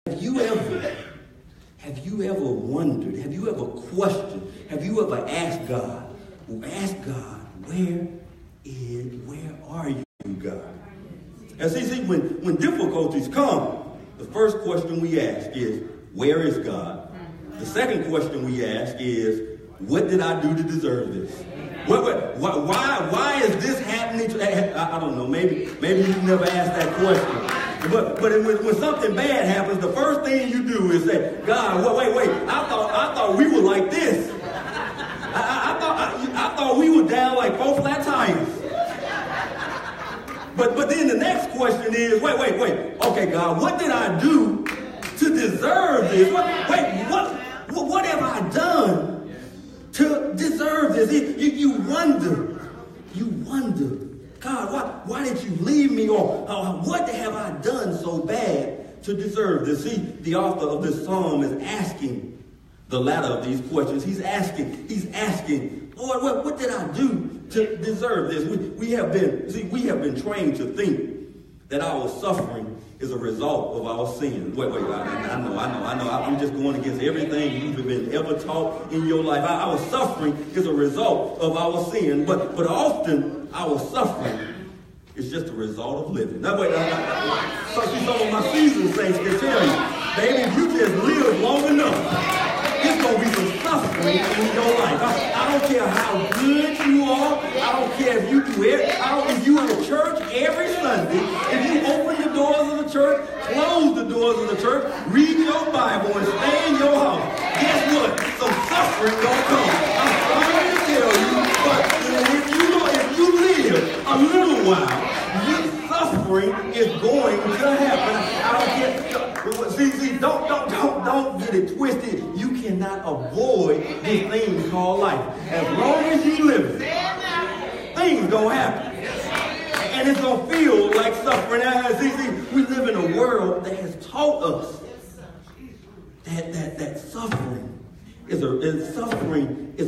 Have you ever wondered, have you ever questioned, have you ever asked God, where are you, God? And see, when difficulties come, the first question we ask is, where is God? The second question we ask is, what did I do to deserve this? Why is this happening? I don't know. Maybe you've never asked that question. But when something bad happens, the first thing you do is say, God, wait. I thought we were like this. I thought we were down like 4 flat tires. But then the next question is, wait. Okay, God, what did I do to deserve this? What have I done to deserve this? You wonder, God, why did you leave me? Or what have I done so bad to deserve this? See, the author of this psalm is asking the latter of these questions. He's asking, Lord, what did I do to deserve this? We have been trained to think that our suffering is a result of our sin. Wait, I know. I'm just going against everything you've been ever taught in your life. Our suffering is a result of our sin, but often our suffering is just a result of living. Now, some of my seasoned saints can tell you, baby, if you just live long enough, there's going to be some suffering in your life. I don't care how good you are. I don't care if you do it. If you in church every Sunday, if you open the doors of the church, close the doors of the church, read your Bible, and stay in your house, guess what? Some suffering going to come. I'm sorry to tell you, but if you live a little while, your suffering is going to happen. I don't care. See, don't get it twisted. You cannot avoid this thing called life. As long as you live, things gonna happen. And it's gonna feel like suffering. See, we live in a world that has taught us that suffering is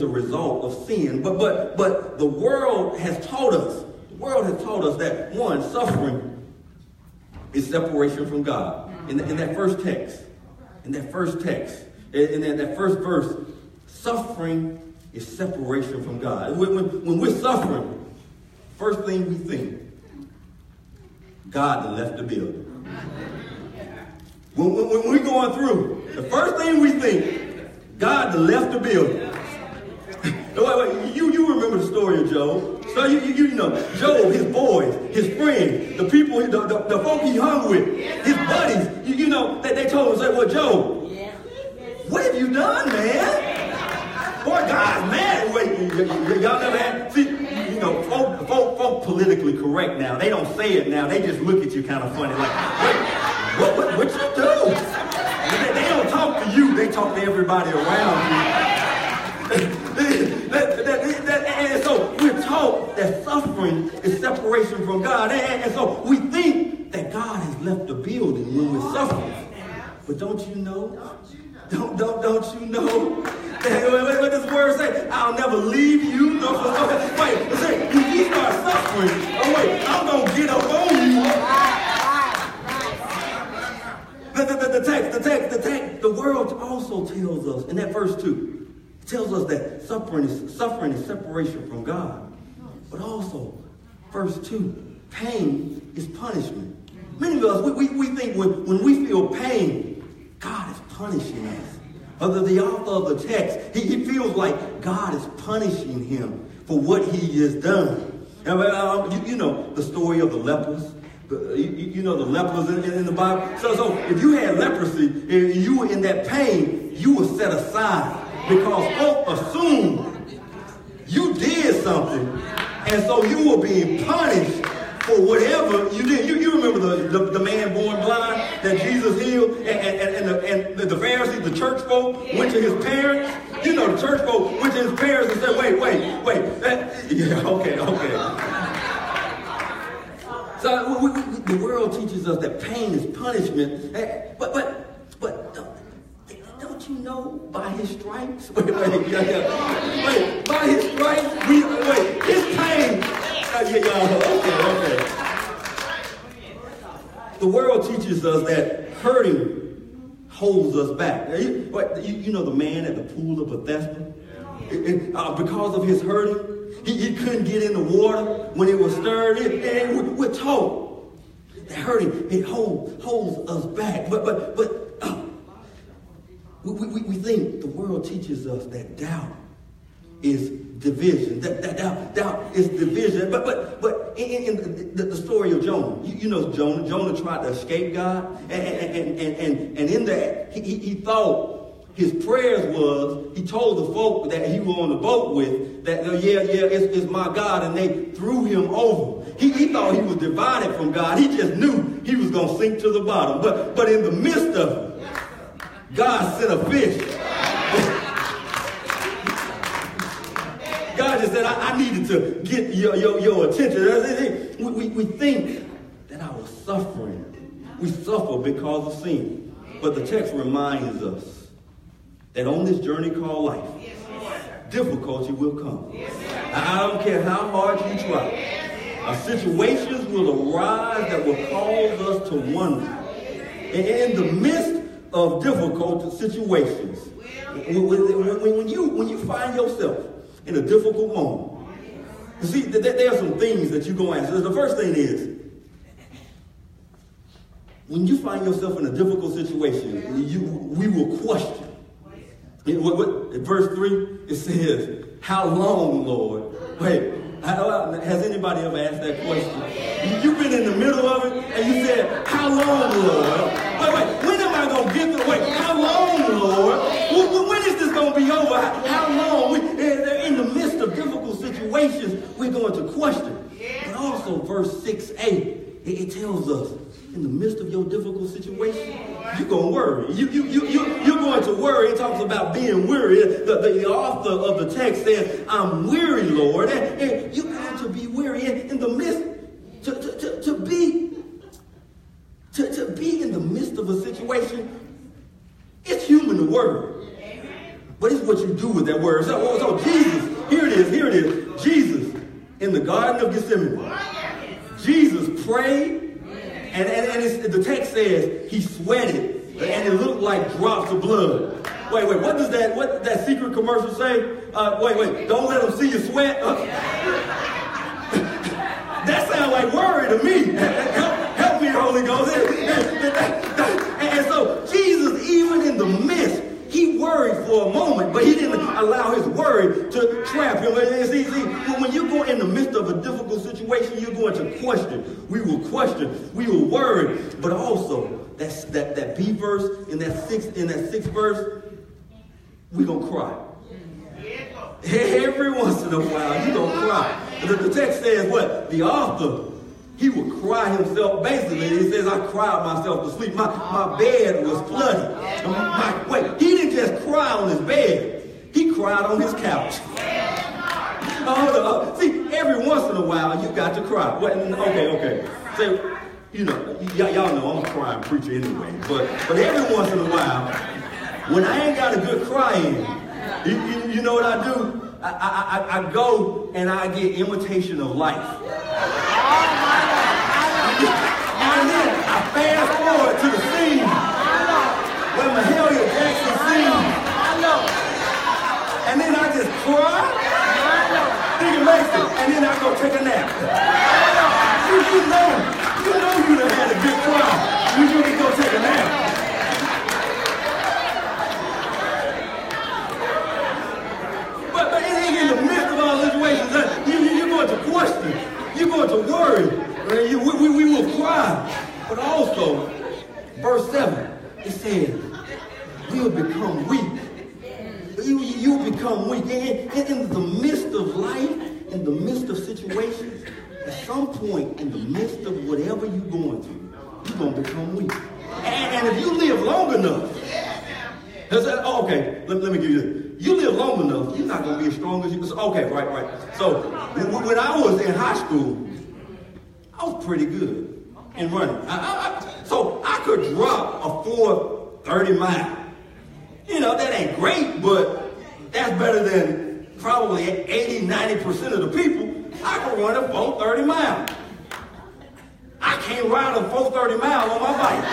a result of sin. But the world has taught us that one, suffering is separation from God. In that first text, in that first verse, suffering is separation from God. When we're suffering, first thing we think, God left the building. When we're going through, the first thing we think, God left the building. You remember the story of Job. So you know, Job, his boys, his friends, the people, the folk he hung with, his buddies, you know, that they told him, say, well, Job, what have you done, man? Boy, God's mad. Wait, y'all never had, see, you know, folk politically correct now. They don't say it now. They just look at you kind of funny, like, wait, what you do? They don't talk to you. They talk to everybody around you. And so we're taught that suffering is separation from God. And so we think that God has left the building when we're suffering. But don't you know? Don't you know? What does the word say? I'll never leave you. Wait, when you start suffering, I'm going to get up on you. The text, the world also tells us in that verse 2, tells us that suffering is separation from God. But also, verse 2, pain is punishment. Many of us, we think when we feel pain, God is punishing us. The author of the text, he feels like God is punishing him for what he has done. And, you know the story of the lepers. You know the lepers in the Bible. So if you had leprosy, and you were in that pain, you were set aside. Because folk assumed you did something, and so you were being punished for whatever you did. You remember the man born blind that Jesus healed, and the Pharisees, the church folk, went to his parents. You know, the church folk went to his parents and said, wait. Okay. So the world teaches us that pain is punishment, but don't you know by his stripes? Wait, by his stripes, his pain. Okay. The world teaches us that hurting holds us back. You know the man at the pool of Bethesda? Because of his hurting, he couldn't get in the water when it was stirred. And we're told that hurting, it holds us back. But we think the world teaches us that doubt is division. That doubt is division. But in the story of Jonah, you know Jonah tried to escape God, and in that he thought his prayers was, he told the folk that he was on the boat with that it's my God, and they threw him over. He thought he was divided from God. He just knew he was going to sink to the bottom. But in the midst of it, God sent a fish. God just said, I needed to get your attention. We think that our suffering, we suffer because of sin. But the text reminds us that on this journey called life, difficulty will come. I don't care how hard you try. Situations will arise that will cause us to wonder. And in the midst of difficult situations, when you find yourself in a difficult moment, you see, there are some things that you're going to answer. The first thing is, when you find yourself in a difficult situation, we will question. In verse 3, it says, how long, Lord? Wait, has anybody ever asked that question? You've been in the middle of it, and you said, how long, Lord? Wait, when am I going to get through? Wait, how long, Lord? When is this going to be over? How long? In the midst of difficult situations, we're going to question. But also, verse 6a, it tells us, in the midst of your difficult situation, you're going to worry. You're going to worry. It talks about being weary. The author of the text says, I'm weary, Lord. And you're going to be weary. And in the midst, to be in the midst of a situation, it's human to worry. But it's what you do with that word. So Jesus, here it is. Jesus, in the Garden of Gethsemane, Jesus prayed. And the text says he sweated, and it looked like drops of blood. Wait, what does that secret commercial say? Wait, don't let them see you sweat. That sounds like worry to me. Help me, Holy Ghost. And so Jesus, even in the midst, he worried for a moment, but he didn't allow his worry to trap him. See, when you go in the midst of a difficult situation, you're going to question. We will question. We will worry. But also, that B verse in that sixth verse, we're going to cry. Every once in a while, you're going to cry. The text says what? The author, he would cry himself. Basically, he says, I cried myself to sleep. My bed was flooded. Wait, he didn't just cry on his bed. He cried on his couch. See, every once in a while, you got to cry. Okay. So, y'all know I'm a crying preacher anyway. But every once in a while, when I ain't got a good cry in, you know what I do? I go and I get imitation of life. And then I fast forward to the scene where Mahalia Jackson sings. And then I just cry, think it makes it, and then I go take a nap. You know you done had a good cry. You can go take a nap. But in the midst of all situations, you're going to question. You're going to worry. We will cry. But also, verse 7, it says, we'll become weak. You'll become weak. In the midst of life, in the midst of situations, at some point, in the midst of whatever you're going through, you're going to become weak. And if you live long enough, let me give you this. You live long enough, you're not going to be as strong as you. Okay, right. So when I was in high school, I was pretty good in running. So I could drop a 4:30 mile. That ain't great, but that's better than probably 80-90% of the people. I can run a 4:30 mile. I can't ride a 4:30 mile on my bike.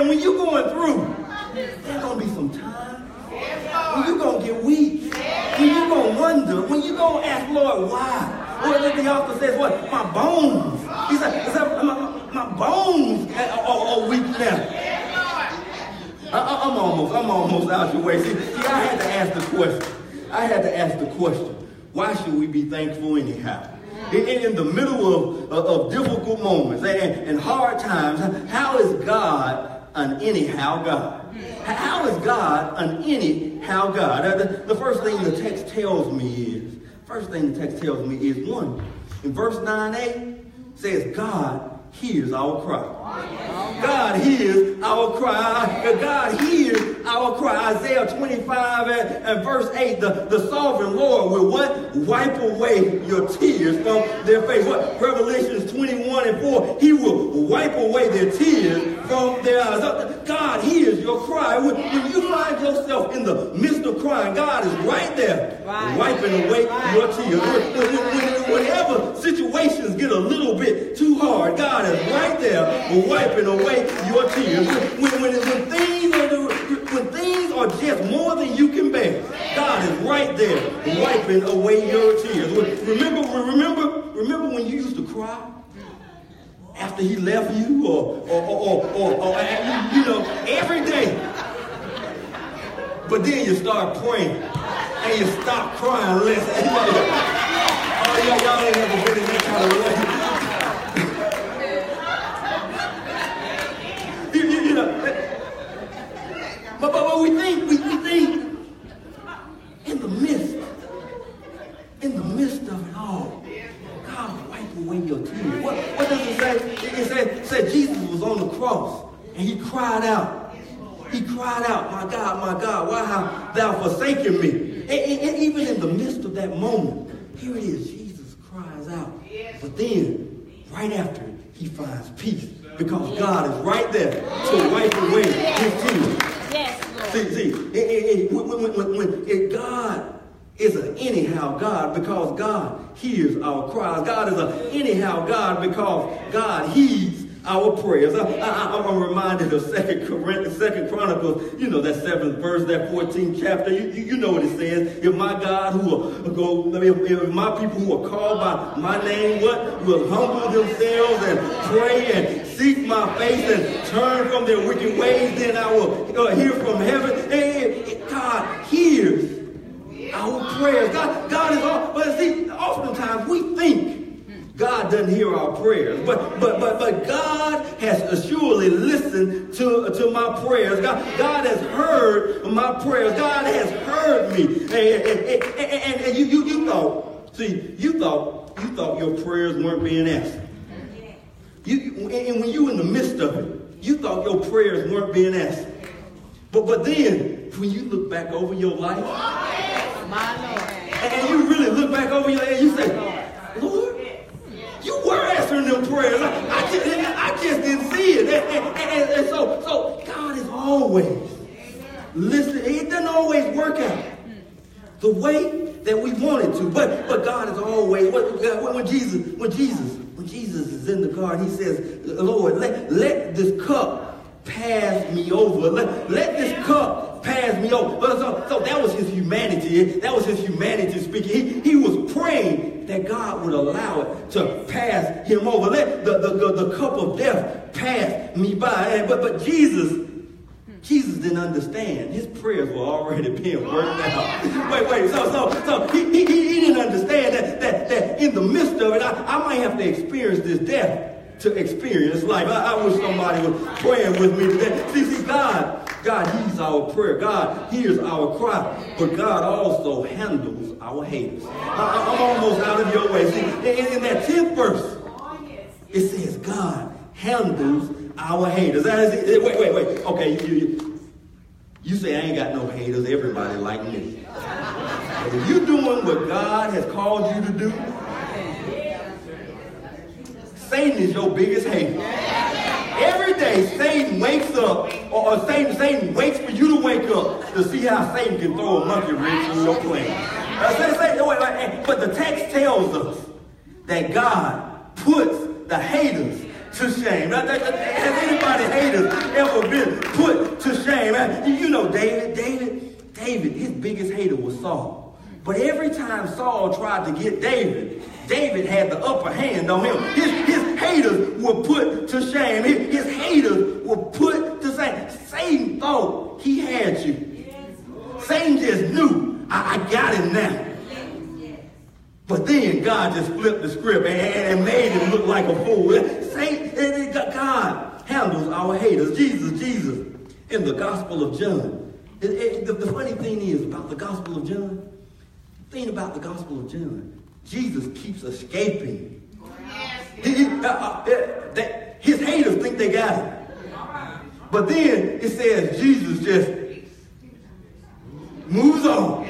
And when you're going through, there's going to be some time when you're going to get weak, when you're going to wonder, when you're going to ask, Lord, why? Well, the author says, what? My bones. He said, my bones are weak now. I'm almost out your way. See, I had to ask the question. Why should we be thankful anyhow? In the middle of difficult moments and hard times, how is God an anyhow God? How is God an anyhow God? The first thing the text tells me is, one, in verse 9a, says God hears our cry. God hears our cry. God hears our cry. Isaiah 25 and verse 8, the sovereign Lord will what? Wipe away your tears from their face. What? Revelations 21 and 4, he will wipe away their tears from their eyes. God hears your cry. When you find yourself in the midst of crying, God is right there, wiping away your tears. Whenever situations get a little bit too hard, God is right there, wiping away your tears. When things are just more than you can bear, God is right there, wiping away your tears. Remember when you used to cry after he left you, or every day. But then you start praying and you stop crying less. Y'all ain't never been in that kind of relationship. But we think in the midst of it all, God will wipe away your tears. What does it say? It said Jesus was on the cross and he cried out. He cried out, my God, why hast thou forsaken me? And even in the midst of that moment, here it is, Jesus cries out. But then, right after it, he finds peace. Because God is right there to wipe away his tears. See, when God is an anyhow God, because God hears our cries. God is an anyhow God because God heeds our prayers. I'm reminded of Second Chronicles, that 7th verse, that 14th chapter. You know what it says. If my God if my people who are called by my name, will humble themselves and pray and seek my face and turn from their wicked ways, then I will hear from heaven. And God hears our prayers. God is all, but see, oftentimes we think God doesn't hear our prayers, but God has assuredly listened to my prayers. God has heard my prayers. God has heard me. And you thought your prayers weren't being answered. And when you in the midst of it, you thought your prayers weren't being answered. But then when you look back over your life, and you really look back over your life, and you say, Lord, you were answering them prayers. I just didn't see it. And so God is always listening. It doesn't always work out the way that we want it to. But God is always, when Jesus is in the garden, he says, Lord, let this cup pass me over. Let this cup pass me over. So that was his humanity. That was his humanity speaking. He was praying that God would allow it to pass him over. Let the cup of death pass me by. But Jesus didn't understand. His prayers were already being worked out. Wait. So he didn't understand that in the midst of it, I might have to experience this death to experience life. I wish somebody was praying with me today. See, God hears our prayer. God hears our cry. But God also handles our haters. I'm almost out of your way. See, in that 10th verse, it says God handles our haters. Wait. Okay, you say I ain't got no haters. Everybody like me. But if you're doing what God has called you to do, Satan is your biggest hater. Every day Satan wakes up, or Satan waits for you to wake up to see how Satan can throw a monkey wrench in your plan. But the text tells us that God puts the haters to shame. Has anybody haters ever been shame. You know David, his biggest hater was Saul. But every time Saul tried to get David had the upper hand on him. His haters were put to shame. His haters were put to shame. Satan thought he had you. Satan just knew, I got him now. But then God just flipped the script and made him look like a fool. God handles our haters. Jesus, in the Gospel of John. The funny thing is about the Gospel of John, Jesus keeps escaping. His haters think they got him. But then it says Jesus just moves on.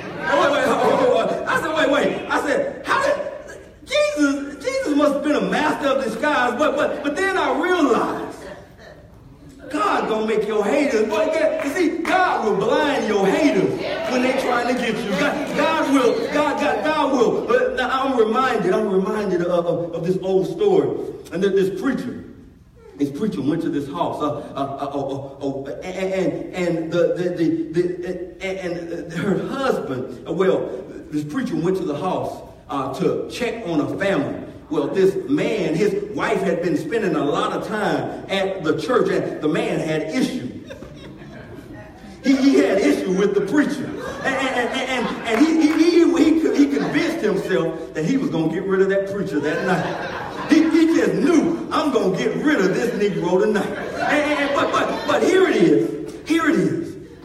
Wait. I said, how did Jesus must have been a master of disguise, but then I realized God gonna make your haters. You see, God will blind your haters when they're trying to get you. God will. Now I'm reminded of this old story, and that this preacher went to this house, and her husband. This preacher went to the house to check on a family. Well, this man, his wife had been spending a lot of time at the church, and the man had issue. He had issue with the preacher, and he convinced himself that he was going to get rid of that preacher that night. He just knew, I'm going to get rid of this Negro tonight. But here it is.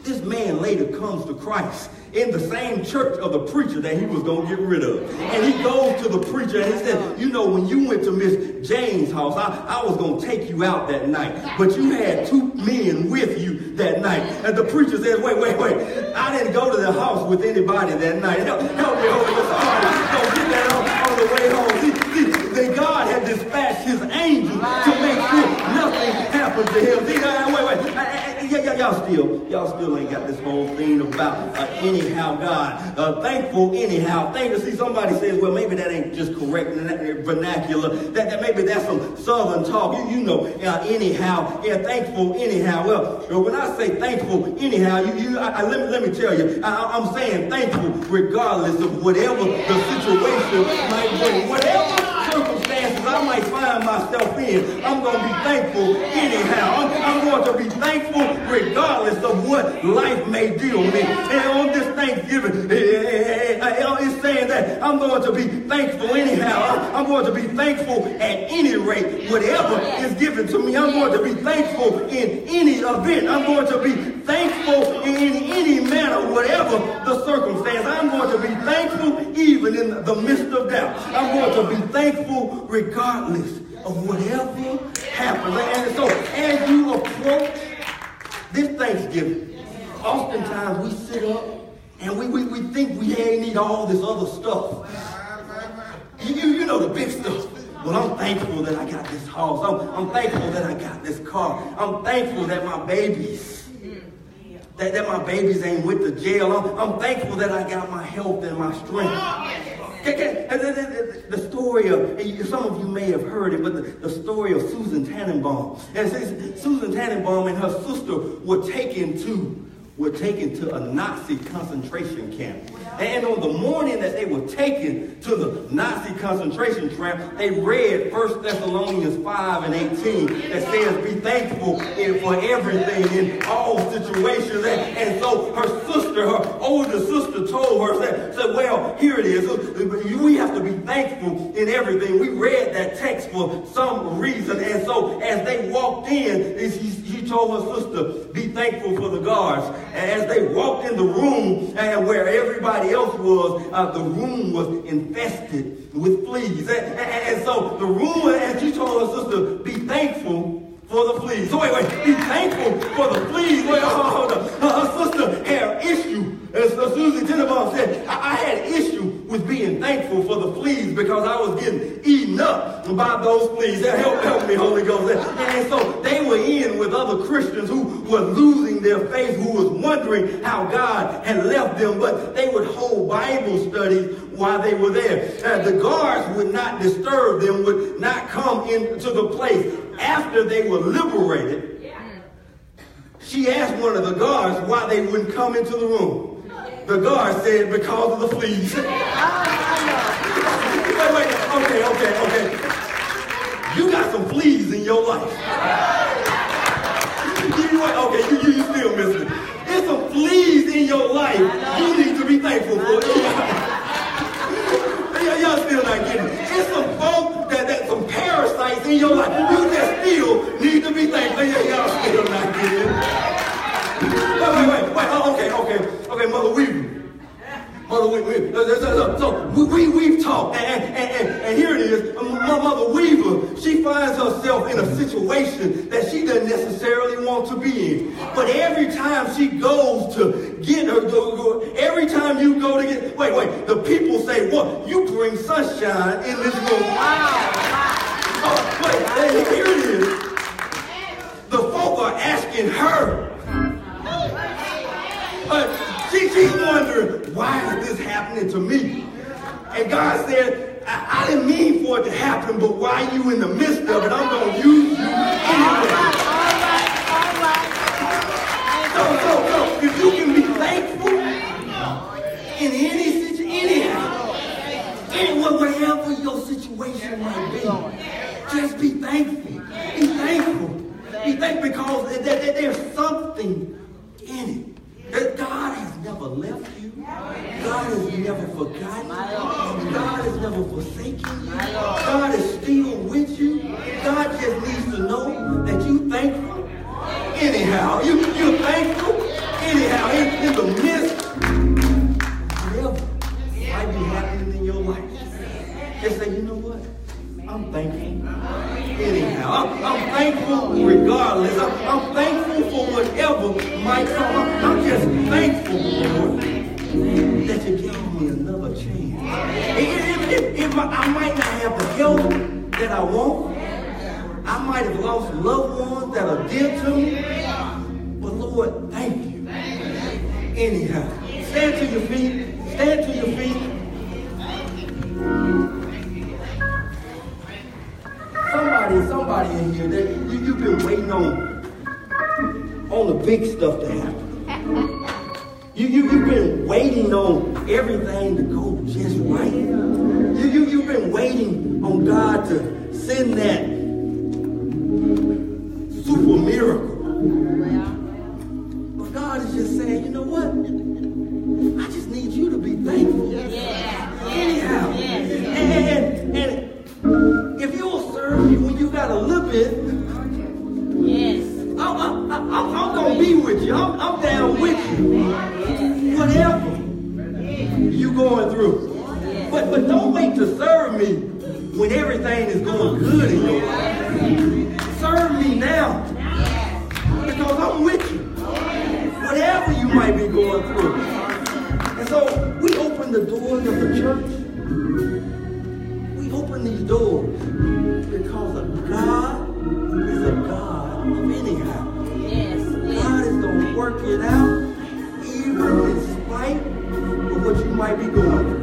This man later comes to Christ in the same church of the preacher that he was going to get rid of. And he goes to the preacher and he said, you know, when you went to Miss Jane's house, I was going to take you out that night. But you had 2 men with you that night. And the preacher says, wait. I didn't go to the house with anybody that night. Help me, Holy Ghost. Don't get that on the way home. See, that God had dispatched his angels to make sure nothing happened to him. See, y'all still ain't got this whole thing about anyhow God. Thankful anyhow. See, somebody says, well, maybe that ain't just correct vernacular. That maybe that's some southern talk. You know, anyhow. Yeah, thankful anyhow. Well, when I say thankful anyhow, let me tell you, I'm saying thankful regardless of whatever the situation might bring. Whatever circumstances I might find myself in, I'm going to be thankful anyhow. I'm going to be thankful regardless of what life may deal me. And on this Thanksgiving, it's saying that I'm going to be thankful anyhow. I'm going to be thankful at any rate. Whatever is given to me, I'm going to be thankful in any event. I'm going to be thankful in any manner, whatever the circumstance. I'm going to be thankful even in the midst of doubt. I'm going to be thankful regardless of whatever happens. And so as you approach this Thanksgiving, oftentimes we sit up and we think we need all this other stuff. You know the big stuff. Well, I'm thankful that I got this house. I'm thankful that I got this car. I'm thankful that my babies, that my babies ain't with the jail. I'm thankful that I got my health and my strength. The story of, some of you may have heard it, but the story of Susan Tannenbaum. And it says Susan Tannenbaum and her sister were taken to a Nazi concentration camp. And on the morning that they were taken to the Nazi concentration camp, they read 1 Thessalonians 5 and 18 that says, be thankful for everything in all situations. And so her older sister told her, said, well, here it is. We have to be thankful in everything. We read that text for some reason. And so as they walked in, she told her sister, be thankful for the guards. And as they walked in the room and where everybody else was, the room was infested with fleas. And so the room, and she told her sister, be thankful for the fleas. So wait, be thankful for the fleas. Wait, hold on. Her sister had issue. As Susan Tannenbaum said, I had issue with being thankful for the fleas because I was getting eaten up by those fleas. Help me, Holy Ghost. And so they were in with other Christians who were losing their faith, who was wondering how God had left them, but they would hold Bible studies while they were there. The guards would not disturb them, would not come into the place after they were liberated. She asked one of the guards why they wouldn't come into the room. The guard said, because of the fleas. Wait, okay. You got some fleas in your life. You still missing it. There's some fleas in your life you need to be thankful for. Y'all still not getting it. There's some folk that some parasites in your life. You just still need to be thankful. Y'all still not getting it. Wait. Okay, Mother Weaver. So we've talked, and here it is. Mother Weaver, she finds herself in a situation that she doesn't necessarily want to be in. But every time she goes to get her, every time you go to get, the people say, what? You bring sunshine in this room. Here it is. The folk are asking her. She's wondering, why is this happening to me? And God said, I didn't mean for it to happen, but while you in the midst of it, I'm going to use you anyway. So if you can be thankful in any situation, whatever your situation might be, just be thankful. Be thankful. Be thankful because there's something in it. That God has never left you. God has never forgotten you. God has never forsaken you. God is still with you. God just needs to know that you're thankful. Anyhow, you're thankful. Anyhow, in the midst of whatever might be happening in your life, just say, you know what? I'm thankful. Anyhow, I'm thankful regardless. I'm thankful for whatever might come. I'm just thankful, Lord, that you gave me another chance. If I might not have the help that I want, I might have lost loved ones that are dear to me, but Lord, thank you. Anyhow, stand to your feet. Stand to your feet. Somebody in here that you've been waiting on the big stuff to happen. You've been waiting on everything to go just right. You've been waiting on God to send that super miracle. But God is just saying, you know what? I just need you to be thankful. Anyhow. And if you'll serve me when you got a little bit, I'm going to be with you. I'm down with you. Whatever you going through. But don't wait to serve me when everything is going good in your life. Serve me now. Because I'm with you. Whatever you might be going through. And so we open the doors of the church. We open these doors because God is a God of anyhow. God is going to work it out even in spite of what you might be going through.